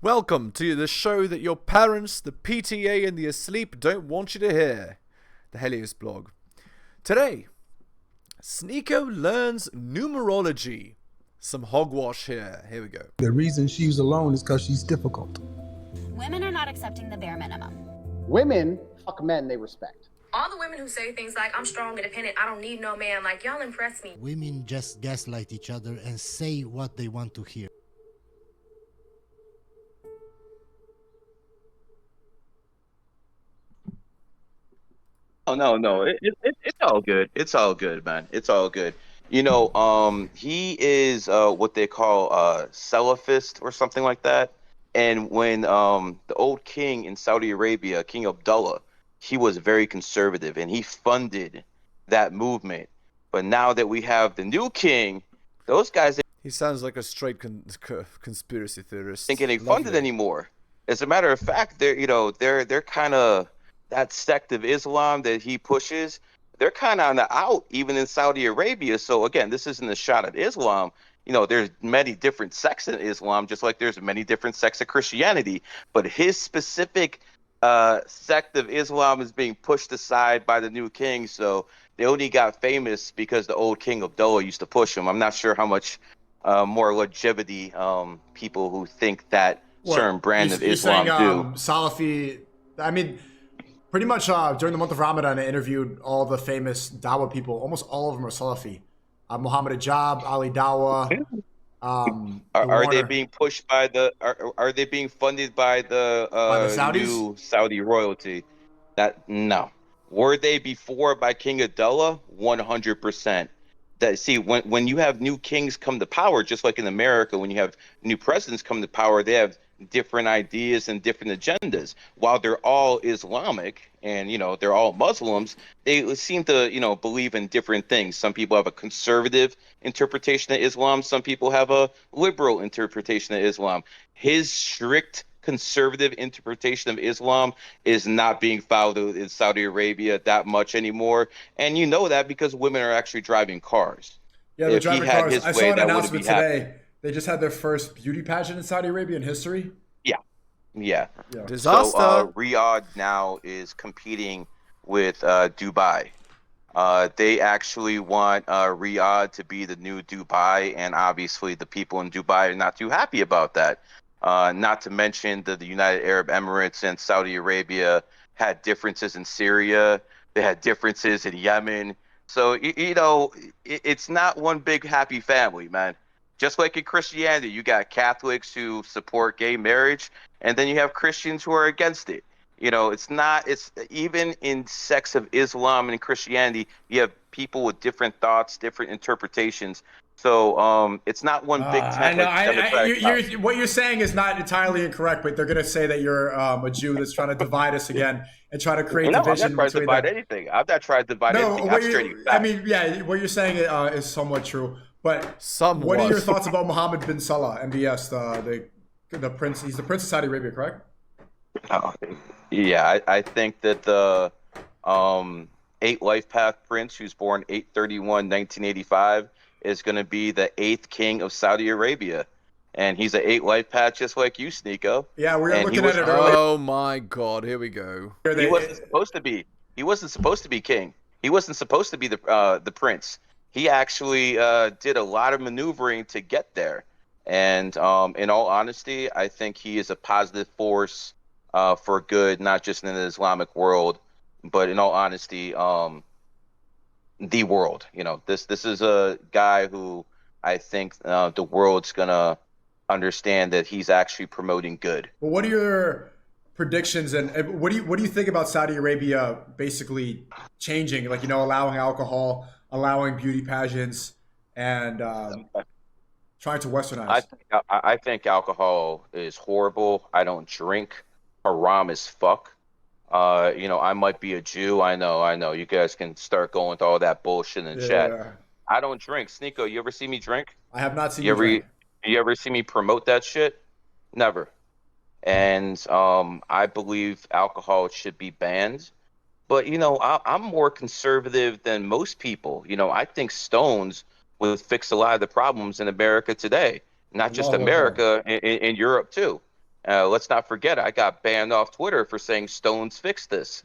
Welcome to the show that your parents, the PTA, and the asleep don't want you to hear, the Helios blog. Today, Sneako learns numerology. Some hogwash here. Here we go. The reason she's alone is because she's difficult. Women are not accepting the bare minimum. Women fuck men they respect. All the women who say things like, I'm strong, independent, I don't need no man, like, y'all impress me. Women just gaslight each other and say what they want to hear. Oh no, it's all good. It's all good, man. It's all good. He is what they call Salafist or something like that. And when the old king in Saudi Arabia, King Abdullah, he was very conservative and he funded that movement. But now that we have the new king, those guys He sounds like a straight conspiracy theorist. ain't getting funded anymore. As a matter of fact, they're kind of that sect of Islam that he pushes. They're kind of on the out, even in Saudi Arabia. So again, this isn't a shot at Islam. There's many different sects in Islam, just like there's many different sects of Christianity. But his specific sect of Islam is being pushed aside by the new king. So they only got famous because the old king Abdullah used to push them. I'm not sure how much more longevity people who think that certain brand of Islam do. Salafi, I mean, pretty much during the month of Ramadan, I interviewed all the famous Dawa people. Almost all of them are Salafi. Muhammad Ajab, Ali Dawa. Are they being pushed by the? Are they being funded by the Saudis? new Saudi royalty? No. Were they before by King Abdullah? 100%. When you have new kings come to power, just like in America, when you have new presidents come to power, they have different ideas and different agendas. While they're all Islamic and they're all Muslims, they seem to believe in different things. Some people have a conservative interpretation of Islam, some people have a liberal interpretation of Islam. His strict conservative interpretation of Islam is not being followed in Saudi Arabia that much anymore, and that because women are actually driving cars. Yeah, they're driving cars. I saw an announcement today. They just had their first beauty pageant in Saudi Arabia in history. Yeah. Disaster. So Riyadh now is competing with Dubai. They actually want Riyadh to be the new Dubai, and obviously the people in Dubai are not too happy about that. Not to mention the United Arab Emirates and Saudi Arabia had differences in Syria. They had differences in Yemen. So, it's not one big happy family, man. Just like in Christianity, you got Catholics who support gay marriage, and then you have Christians who are against it. It's even in sects of Islam and Christianity, you have people with different thoughts, different interpretations. So it's not one big tent. What you're saying is not entirely incorrect, but they're going to say that you're a Jew that's trying to divide us again and try to create division. I'm not trying to divide anything. I'm not trying to divide anything. I'm straight fact. I mean, yeah, what you're saying is somewhat true. But what are your thoughts about Mohammed bin Salah, MBS, the prince? He's the prince of Saudi Arabia, correct? Yeah, I think that the 8 life path prince, who's born 8/31/1985, is going to be the 8th king of Saudi Arabia, and he's an 8 life path just like you, Sneako. Yeah, we were looking at it earlier. Oh my God, here we go. He wasn't supposed to be. He wasn't supposed to be king. He wasn't supposed to be the prince. He actually did a lot of maneuvering to get there. And in all honesty, I think he is a positive force for good, not just in the Islamic world, but in all honesty, the world. This is a guy who I think the world's going to understand that he's actually promoting good. Well, what are your predictions and what do you think about Saudi Arabia basically changing, like, allowing alcohol, allowing beauty pageants, and trying to westernize? I think alcohol is horrible. I don't drink. Haram as fuck. I might be a Jew. I know. You guys can start going to all that bullshit in the chat. I don't drink. Sneako, you ever see me drink? I have not seen you drink. You ever see me promote that shit? Never. And I believe alcohol should be banned. But, I'm more conservative than most people. I think stones will fix a lot of the problems in America today. Not just America, in Europe too. Let's not forget, I got banned off Twitter for saying Stones fixed this.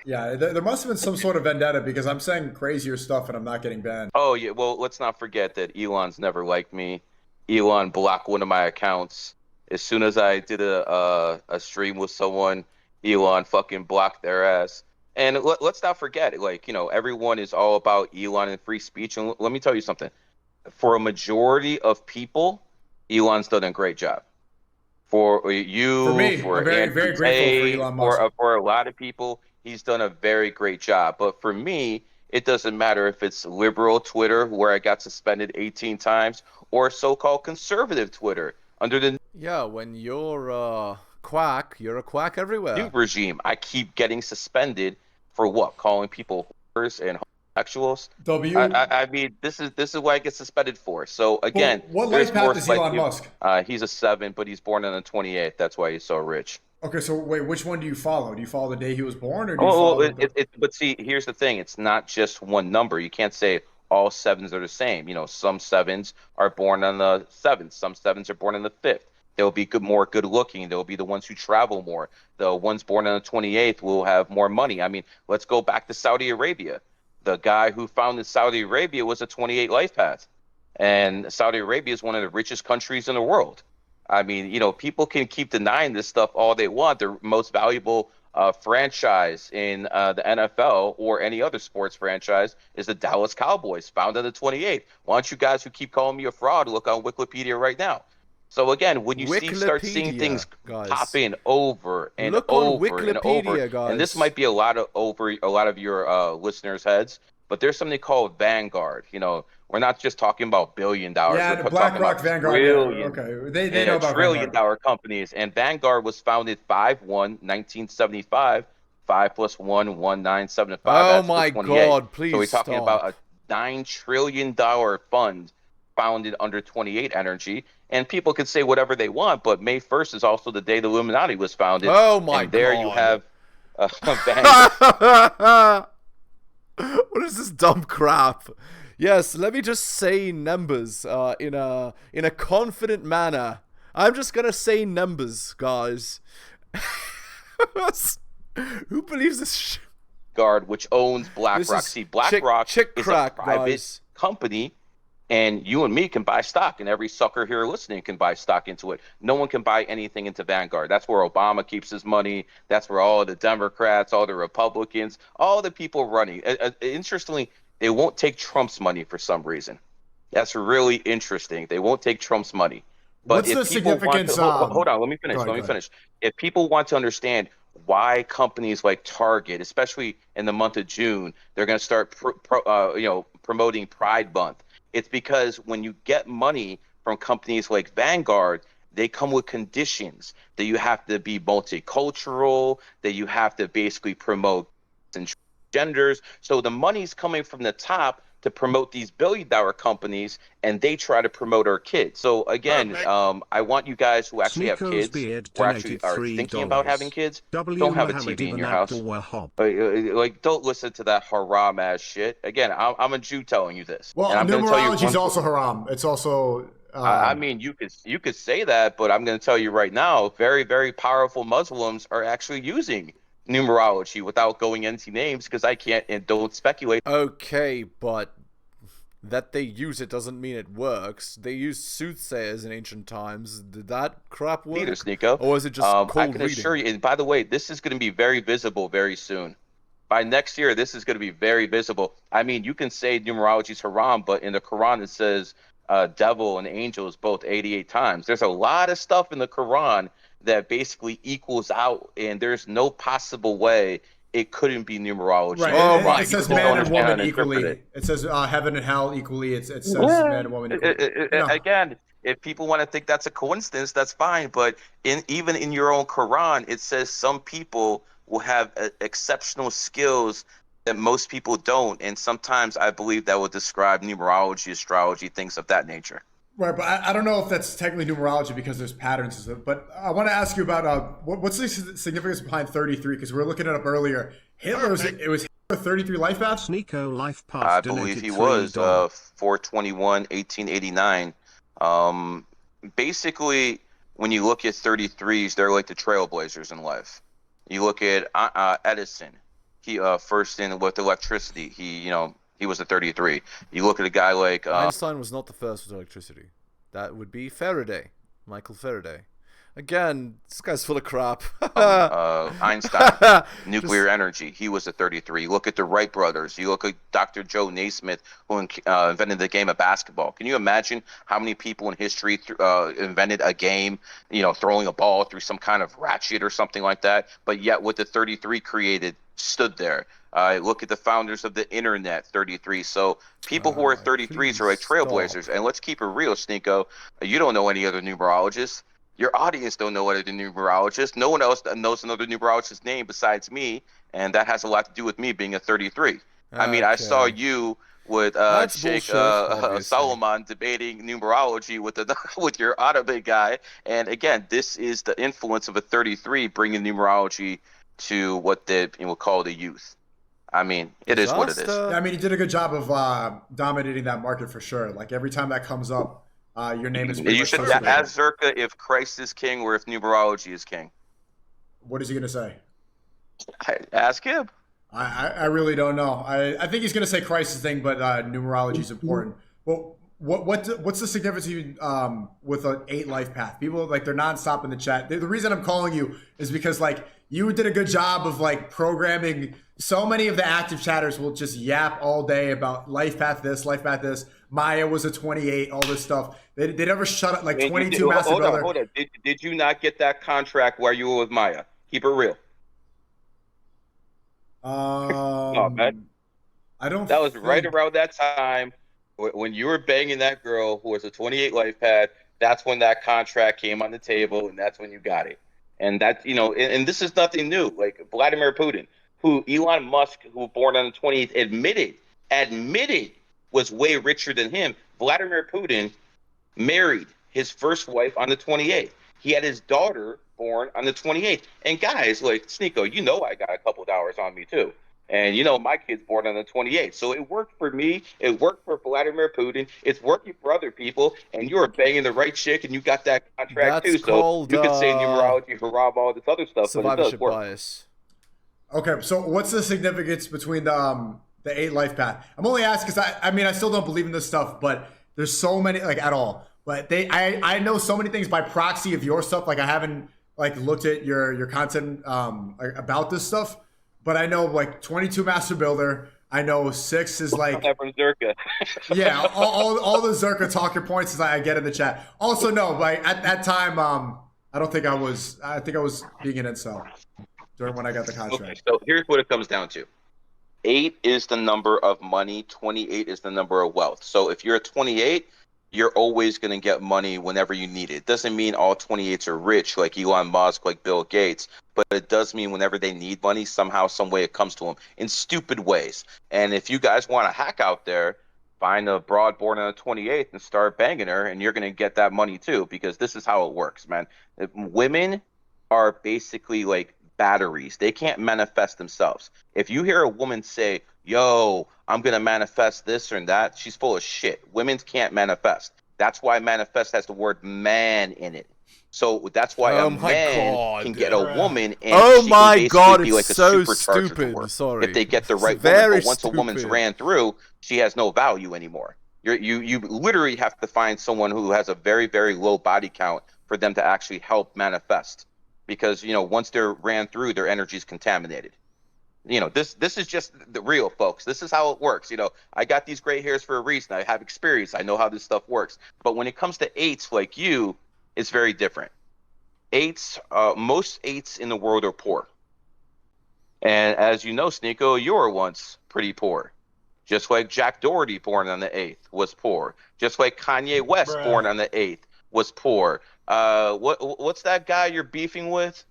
Yeah, there must have been some sort of vendetta because I'm saying crazier stuff and I'm not getting banned. Oh, yeah, well, let's not forget that Elon's never liked me. Elon blocked one of my accounts. As soon as I did a stream with someone, Elon fucking blocked their ass. And let's not forget, like, you know, everyone is all about Elon and free speech. And let me tell you something. For a majority of people, Elon's done a great job. For you, For me, for I'm very, Andrew very grateful Tate, for Elon Musk. for a lot of people, he's done a very great job. But for me, it doesn't matter if it's liberal Twitter, where I got suspended 18 times, or so-called conservative Twitter under the Yeah, when you're a quack, you're a quack everywhere. new regime. I keep getting suspended for what? Calling people whores and homosexuals. W. I mean, this is what I get suspended for. So again, what there's life path more is Elon like you. Musk? He's a 7, but he's born on the 28th. That's why he's so rich. Okay, so wait, which one do you follow? Do you follow the day he was born, or do you Oh, follow? but see, here's the thing. It's not just one number. You can't say all 7s are the same. You know, some 7s are born on the 7th. Some 7s are born on the 5th. They'll be more good looking. They'll be the ones who travel more. The ones born on the 28th will have more money. I mean, let's go back to Saudi Arabia. The guy who founded Saudi Arabia was a 28 life path. And Saudi Arabia is one of the richest countries in the world. I mean, you know, people can keep denying this stuff all they want. The most valuable franchise in the NFL or any other sports franchise is the Dallas Cowboys, founded in the 28th. Why don't you guys who keep calling me a fraud look on Wikipedia right now? So again, when you start seeing things popping over and over and over, and this might be a lot of your listeners' heads, but there's something called Vanguard. You know, we're not just talking about $1 billion. Yeah, the BlackRock, Vanguard. Okay, they know about $1 trillion Vanguard. companies. And Vanguard was founded 5/1/1975. 5 + 1 1975. Oh my God! Please So we're talking stop. about a $9 trillion fund founded under 28 energy. And people can say whatever they want, but May 1st is also the day the Illuminati was founded. Oh my and there God. you have Vanguard. What is this dumb crap? Yes, let me just say numbers in a confident manner. I'm just gonna say numbers, guys. Who believes this shit? Vanguard, which owns BlackRock. See, BlackRock is a private company, and you and me can buy stock, and every sucker here listening can buy stock into it. No one can buy anything into Vanguard. That's where Obama keeps his money. That's where all the Democrats, all the Republicans, all the people running. Interestingly, they won't take Trump's money for some reason. That's really interesting. They won't take Trump's money. But What's the significance? Hold on, let me finish. Let me finish. If people want to understand why companies like Target, especially in the month of June, they're going to start promoting Pride Month. It's because when you get money from companies like Vanguard, they come with conditions that you have to be multicultural, that you have to basically promote genders. So the money's coming from the top to promote these billion-dollar companies, and they try to promote our kids. So again, I want you guys who actually have kids, who actually are thinking about having kids, don't have a TV in your house. Like, don't listen to that haram ass shit. Again, I'm a Jew telling you this. Well, and I'm going to tell you numerology is also haram. It's also. I mean, you could say that, but I'm going to tell you right now, very, very powerful Muslims are actually using numerology without going into names because I can't and don't speculate. Okay, but that they use it doesn't mean it works. They used soothsayers in ancient times. Did that crap work? Neither, Sneako. Or is it just cold I can assure you, and by the way, this is going to be very visible very soon. By next year, this is going to be very visible. I mean, you can say numerology is haram, but in the Quran it says devil and angels both 88 times. There's a lot of stuff in the Quran that basically equals out, and there's no possible way it couldn't be numerology. Right. Oh my it says God. man and woman equally. It says heaven and hell equally. It says man and woman equally. No. Again, if people want to think that's a coincidence, that's fine. But even in your own Quran, it says some people will have exceptional skills that most people don't. And sometimes I believe that would describe numerology, astrology, things of that nature. Right, but I don't know if that's technically numerology because there's patterns. But I want to ask you about what's the significance behind 33? Because we were looking it up earlier. It was 33 life paths? Sneako life path. I believe he was 4/21/1889. Basically, when you look at 33s, they're like the trailblazers in life. You look at Edison. He first in with electricity. He was a 33. You look at a guy like Einstein was not the first with electricity. That would be Faraday, Michael Faraday. Again, this guy's full of crap. Einstein, nuclear energy. He was a 33. You look at the Wright brothers. You look at Dr. Joe Naismith, who invented the game of basketball. Can you imagine how many people in history invented a game, throwing a ball through some kind of ratchet or something like that? But yet what the 33 created stood there. Look at the founders of the internet, 33. So people who are 33s are like trailblazers. Stop. And let's keep it real, Sneako. You don't know any other numerologists. Your audience don't know other numerologists. No one else knows another numerologist's name besides me, and that has a lot to do be being a 33. I mean, I saw you with Sheikh Solomon debating numerology with your Ottoman guy, and again, this is the influence of a 33 bringing numerology to what they will call the youth. I mean, it is what it is. I mean, you did a good job of dominating that market for sure. Like every time that comes up, your name is. You should ask Zerka if Christ is king or if numerology is king. What is he gonna say? Ask him. I really don't know. I think he's gonna say Christ is thing, but numerology is important. Well, what's the significance with an 8 life path? People they're nonstop in the chat. The reason I'm calling you is because you did a good job of programming. So many of the active chatters will just yap all day about life path this, life path this. Maya was a 28, all this stuff. They never shut up. 22 Master Brother. Hold on. Did you not get that contract while you were with Maya? Keep it real. Oh, man. I don't. That was right around that time when you were banging that girl who was a 28 life path. That's when that contract came on the table, and that's when you got it. And that and this is nothing new. Like Vladimir Putin, who Elon Musk, who was born on the 28th, admitted was way richer than him. Vladimir Putin married his first wife on the 28th. He had his daughter born on the 28th. And guys, Sneako, I got a couple of dollars on me too. And my kid's born on the 28th. So it worked for me. It worked for Vladimir Putin. It's working for other people. And you're banging the right chick and you got that contract too. So you could say numerology, haram, all this other stuff. Survivorship bias. Okay, so what's the significance between the 8 life path? I'm only asking because I still don't believe in this stuff, but there's so many at all. But I know so many things by proxy of your stuff. I haven't looked at your content about this stuff, but I know 22 Master Builder. I know 6 is Zerka. Yeah, all the Zerka talking points I get in the chat. Also, no, at that time, I don't think I was. I think I was being an incel during when I got the contract. Okay, so here's what it comes down to. 8 is the number of money. 28 is the number of wealth. So if you're a 28, you're always going to get money whenever you need it. It doesn't mean all 28s are rich like Elon Musk, like Bill Gates, but it does mean whenever they need money, somehow, some way it comes to them in stupid ways. And if you guys want to hack out there, find a broad born on the 28th and start banging her, and you're going to get that money too, because this is how it works, man. Women are basically batteries. They can't manifest themselves. If you hear a woman say, yo, I'm going to manifest this or that, she's full of shit. Women can't manifest. That's why manifest has the word man in it. So that's why a man can get a woman and she can basically be like a supercharger for her. Sorry. If they get the right woman. But once a woman's ran through, she has no value anymore. You literally have to find someone who has a very, very low body count for them to actually help manifest. Because, once they're ran through, their energy is contaminated. This is just the real, folks. This is how it works. I got these gray hairs for a reason. I have experience. I know how this stuff works. But when it comes to 8s like you, it's very different. 8s, most 8s in the world are poor. And as you know, Sneako, you were once pretty poor. Just like Jack Doherty, born on the 8th, was poor. Just like Kanye West, born on the 8th, was poor. What's that guy you're beefing with?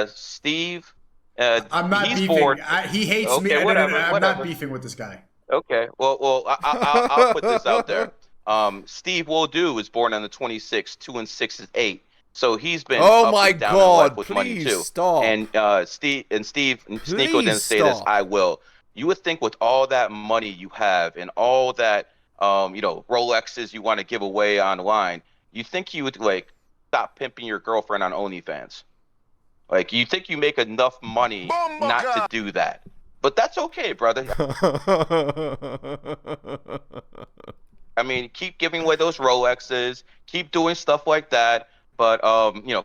Steve? I'm not beefing. He hates me. Whatever. I'm not beefing with this guy. Okay. Well, I'll put this out there. Steve Wodu was born on the 26th. 2 and 6 is 8. So he's been up and down in life with money too. Stop. And Sneako didn't say this. I will. You would think with all that money you have and all that Rolexes you want to give away online, you think you would stop pimping your girlfriend on OnlyFans. Like, you think you make enough money not to do that. But that's okay, brother. I mean, keep giving away those Rolexes, keep doing stuff like that, but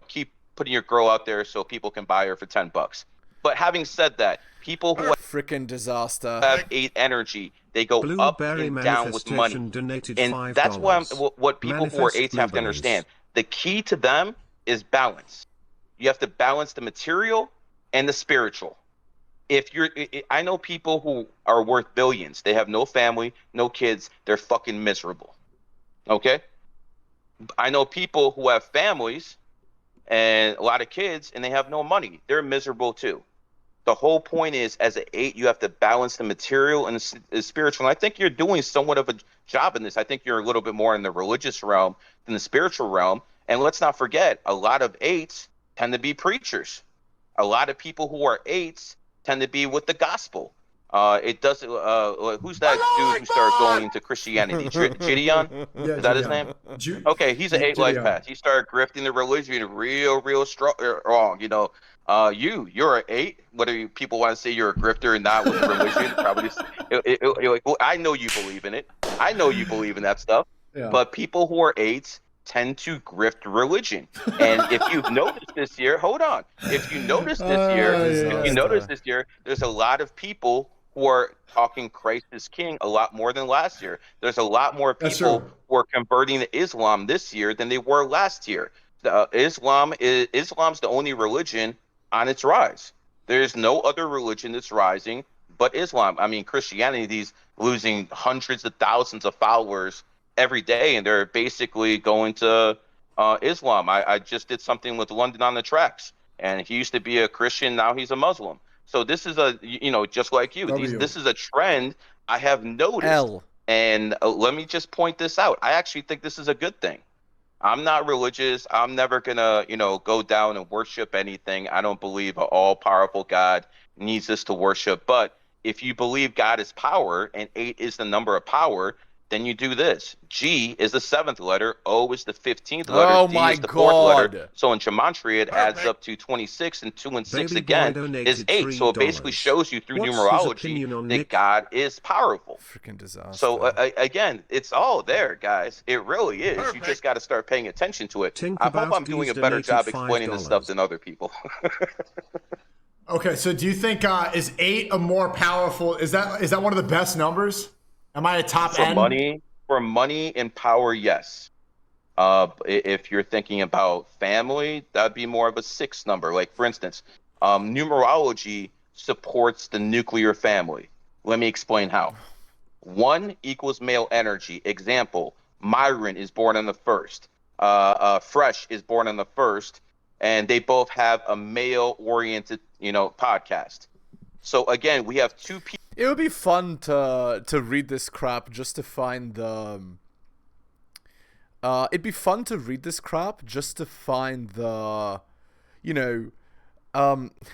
keep putting your girl out there so people can buy her for $10. But having said that, people who Freaking disaster. have 8 energy, they go up and down with money. And that's why what people who are 8s have to understand. The key to them is balance. You have to balance the material and the spiritual. I know people who are worth billions. They have no family, no kids. They're fucking miserable. Okay? I know people who have families and a lot of kids, and they have no money. They're miserable too. The whole point is, as an 8, you have to balance the material and the spiritual. And I think you're doing somewhat of a job in this. I think you're a little bit more in the religious realm than the spiritual realm. And let's not forget, a lot of 8s tend to be preachers. A lot of people who are 8s tend to be with the gospel. It doesn't. Who's that dude who started going into Christianity? Gideon? Is that his name? Okay, he's an 8 life path. He started grifting the religion real strong. You know, you're an 8. Whether people want to say you're a grifter or not with religion, probably. You're like, well, I know you believe in it. I know you believe in that stuff. Yeah. But people who are 8s tend to grift religion. And if you've noticed this year, hold on. If you notice this year, there's a lot of people who are talking Christ is King a lot more than last year. There's a lot more people who are converting to Islam this year than they were last year. Islam's the only religion on its rise. There's no other religion that's rising but Islam. I mean, Christianity's losing hundreds of thousands of followers every day, and they're basically going to Islam. I just did something with London on the Tracks, and he used to be a Christian, now he's a Muslim. So this is just like you. This is a trend I have noticed. And let me just point this out. I actually think this is a good thing. I'm not religious. I'm never gonna, go down and worship anything. I don't believe an all-powerful God needs us to worship. But if you believe God is power and 8 is the number of power, then you do this. G is the 7th letter. O is the 15th letter. Oh, D my is the 4th letter. God. So in gematria, it adds up to 26, and 2 and 6 again is 8. So it basically shows you through numerology that God is powerful. Freaking disaster. So again, it's all there, guys. It really is. Perfect. You just got to start paying attention to it. I hope I'm doing a better job explaining this stuff than other people. Okay, so do you think is 8 a more powerful? Is that one of the best numbers? Am I a top end? For money and power, yes. If you're thinking about family, that'd be more of a 6 number. Like, for instance, numerology supports the nuclear family. Let me explain how. 1 equals male energy. Example, Myron is born on the 1st. Fresh is born on the 1st. And they both have a male-oriented, podcast. So, again, we have 2 people. It would be fun to read this crap just to find the. It'd be fun to read this crap just to find the,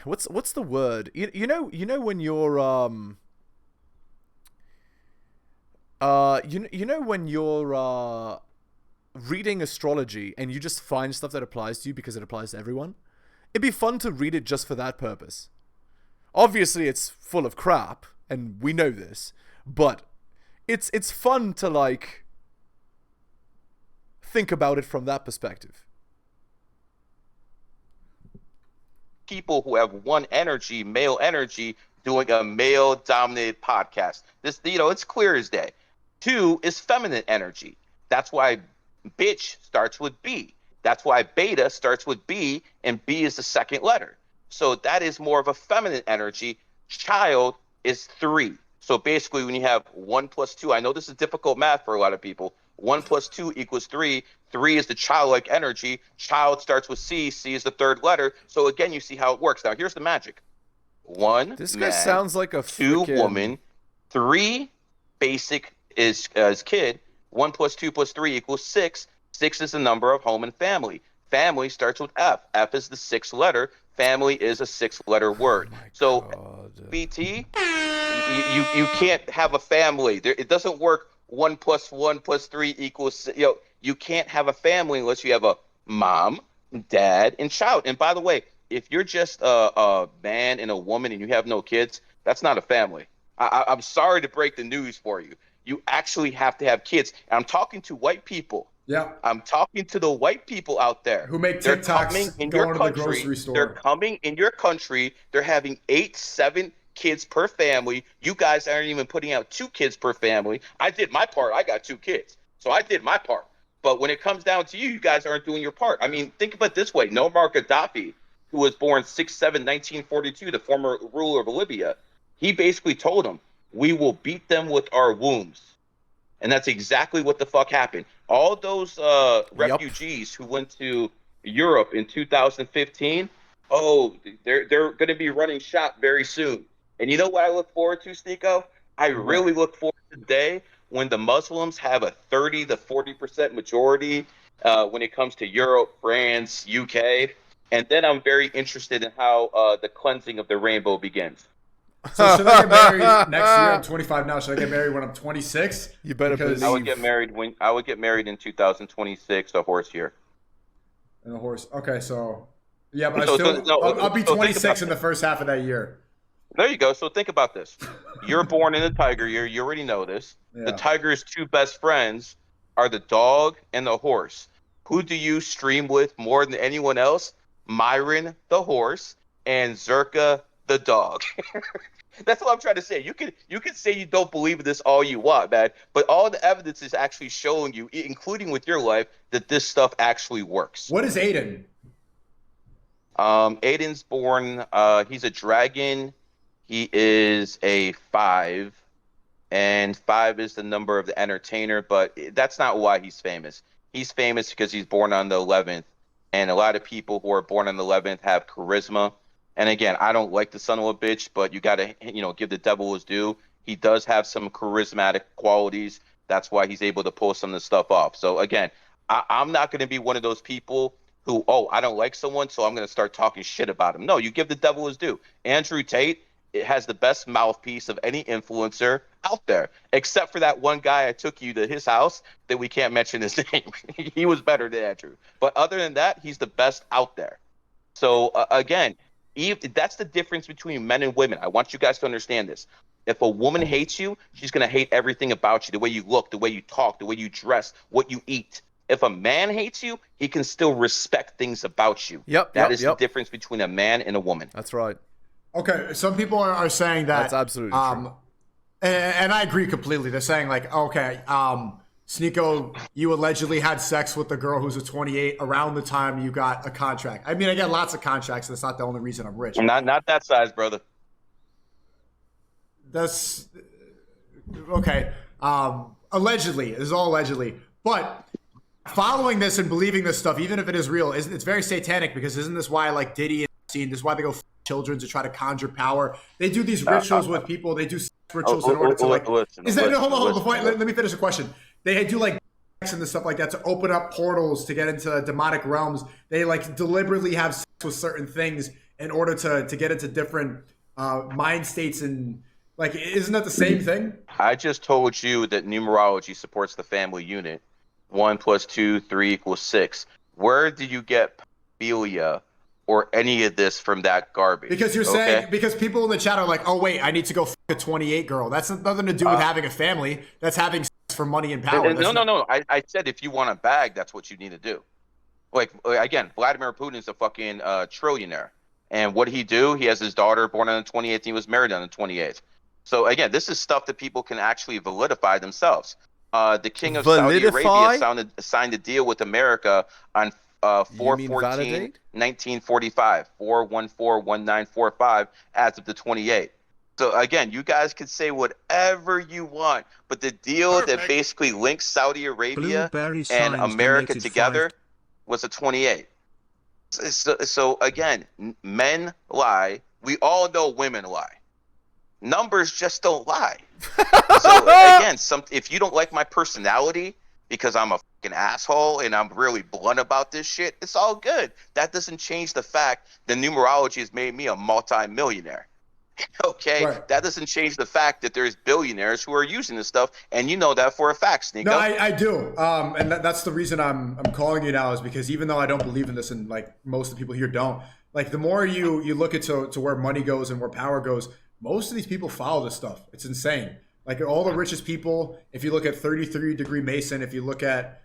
what's the word? You know when you're when you're reading astrology and you just find stuff that applies to you because it applies to everyone. It'd be fun to read it just for that purpose. Obviously, it's full of crap. And we know this, but it's fun to think about it from that perspective. People who have 1 energy, male energy, doing a male-dominated podcast. This, it's clear as day. 2 is feminine energy. That's why bitch starts with B. That's why beta starts with B, and B is the 2nd letter. So that is more of a feminine energy. Child is 3. So basically, when you have 1 plus 2, I know this is difficult math for a lot of people. 1 plus 2 equals 3. 3 is the childlike energy. Child starts with C. C is the 3rd letter. So again, you see how it works. Now, here's the magic. 1 This man, guy sounds like a 2 woman, 3 basic is kid. 1 plus 2 plus 3 equals 6. 6 is the number of home and family. Family starts with F. F is the 6th letter. Family is a 6-letter word. So, BT, you can't have a family. It doesn't work. 1 plus 1 plus 3 equals. You can't have a family unless you have a mom, dad, and child. And by the way, if you're just a man and a woman and you have no kids, that's not a family. I'm sorry to break the news for you. You actually have to have kids. And I'm talking to white people. Yeah. I'm talking to the white people out there Who make They're TikToks coming in going your to the country. grocery store. They're coming in your country. They're having 8, 7 kids per family. You guys aren't even putting out 2 kids per family. I did my part. I got 2 kids. So I did my part. But when it comes down to you, you guys aren't doing your part. I mean, think of it this way. Muammar Gaddafi, who was born 6/7/1942, the former ruler of Libya, he basically told them, we will beat them with our wombs. And that's exactly what the fuck happened. All those refugees who went to Europe in 2015, they're going to be running shop very soon. And you know what I look forward to, Sneako? I really look forward to the day when the Muslims have a 30 to 40% majority when it comes to Europe, France, UK. And then I'm very interested in how the cleansing of the rainbow begins. So should I get married next year? I'm 25 now. Should I get married when I'm 26? You better Because I would get married in 2026, a horse year. And a horse. Okay, so yeah, but So I'll be think 26 about in the first half of that year. There you go. So think about this. You're born in the tiger year. You already know this. Yeah. The tiger's 2 best friends are the dog and the horse. Who do you stream with more than anyone else? Myron, the horse, and Zerka, the dog. That's what I'm trying to say. You can say you don't believe in this all you want, man, but all the evidence is actually showing you, including with your life, that this stuff actually works. What is Aiden? Aiden's born, he's a dragon. He is a 5, and 5 is the number of the entertainer, but that's not why he's famous. He's famous because he's born on the 11th, and a lot of people who are born on the 11th have charisma. And again, I don't like the son of a bitch, but you got to, give the devil his due. He does have some charismatic qualities. That's why he's able to pull some of the stuff off. So again, I'm not going to be one of those people who, I don't like someone, so I'm going to start talking shit about him. No, you give the devil his due. Andrew Tate, it has the best mouthpiece of any influencer out there, except for that one guy I took you to his house that we can't mention his name. He was better than Andrew. But other than that, he's the best out there. So again, that's the difference between men and women. I want you guys to understand this. If a woman hates you, she's going to hate everything about you, the way you look, the way you talk, the way you dress, what you eat. If a man hates you, he can still respect things about you. That is the difference between a man and a woman. That's right. Okay, some people are saying that. That's absolutely true. And I agree completely. They're saying like, okay, Sneako, you allegedly had sex with the girl who's a 28 around the time you got a contract. I mean, I get lots of contracts. That's not the only reason I'm rich. Not that size, brother. That's okay. Allegedly, this is all allegedly. But following this and believing this stuff, even if it is real, it's very satanic, because isn't this why like Diddy and Epstein, this is why they go children to try to conjure power? They do these rituals with people. They do rituals in order to like. Hold on. Let me finish the question. They do like and the stuff like that to open up portals to get into demonic realms. They like deliberately have sex with certain things in order to get into different mind states, and like, isn't that the same thing? I just told you that numerology supports the family unit. 1 + 2, 3 = 6. Where do you get pedophilia or any of this from that garbage? Because you're saying, because people in the chat are like, oh wait, I need to go f a 28 girl. That's nothing to do with having a family. That's having sex for money and power. No. I said if you want a bag, that's what you need to do. Like, again, Vladimir Putin's a fucking trillionaire. And what did he do? He has his daughter born on the 28th, and he was married on the 28th. So again, this is stuff that people can actually validify themselves. The king of Saudi Arabia signed a deal with America on 4/14/1945, 4/14/1945, as of the 28th. So again, you guys can say whatever you want, but the deal that basically links Saudi Arabia and America together was a 28. So again, men lie. We all know women lie. Numbers just don't lie. So again, if you don't like my personality because I'm a fucking asshole and I'm really blunt about this shit, it's all good. That doesn't change the fact that numerology has made me a multi-millionaire. Okay, Right. that doesn't change the fact that there's billionaires who are using this stuff, and you know that for a fact, Sneako. No, I do, and that's the reason I'm calling you now, is because even though I don't believe in this, and like most of the people here don't, like the more you look into to where money goes and where power goes, most of these people follow this stuff. It's insane. Like all the richest people, if you look at 33 Degree Mason, if you look at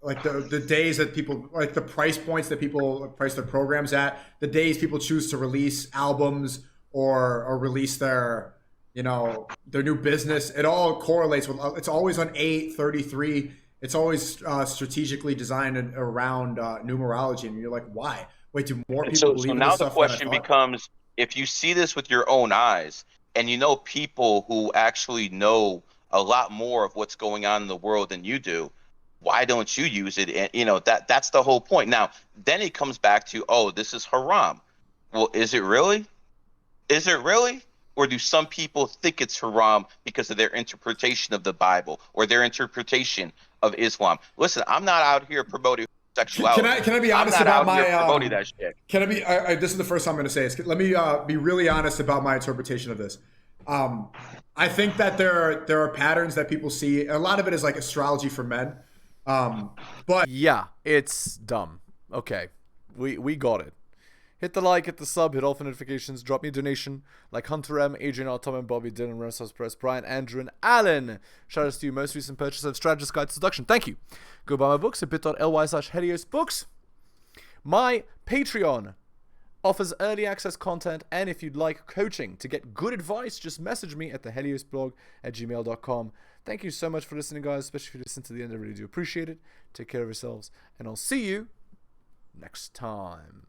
like the days that people, like the price points that people price their programs at, the days people choose to release albums or release their, you know, their new business, it all correlates with, it's always on 833. It's always strategically designed around numerology. And you're like, why? Wait, do more And people so believe in now this the stuff than I question thought? becomes, if you see this with your own eyes, and you know people who actually know a lot more of what's going on in the world than you do, why don't you use it? And you know that's the whole point. Now, then it comes back to, oh, this is haram. Well, is it really? Is it really? Or do some people think it's haram because of their interpretation of the Bible or their interpretation of Islam? Listen, I'm not out here promoting sexuality. Can I be honest I'm not about out here my promoting that shit. Can I be? This is the first time I'm going to say this. Let me be really honest about my interpretation of this. I think that there are patterns that people see. A lot of it is like astrology for men. But Yeah, it's dumb. Okay, we got it. Hit the like, hit the sub, hit all for notifications, drop me a donation like Hunter M, Adrian R, Tom and Bobby, Dylan, Renaissance Press, Brian, Andrew, and Alan. Shout out to you, most recent purchase of Strategist Guide to Seduction. Thank you. Go buy my books at bit.ly/heliosbooks. My Patreon offers early access content, and if you'd like coaching to get good advice, just message me at theheliosblog@gmail.com. Thank you so much for listening, guys, especially if you listen to the end. I really do appreciate it. Take care of yourselves, and I'll see you next time.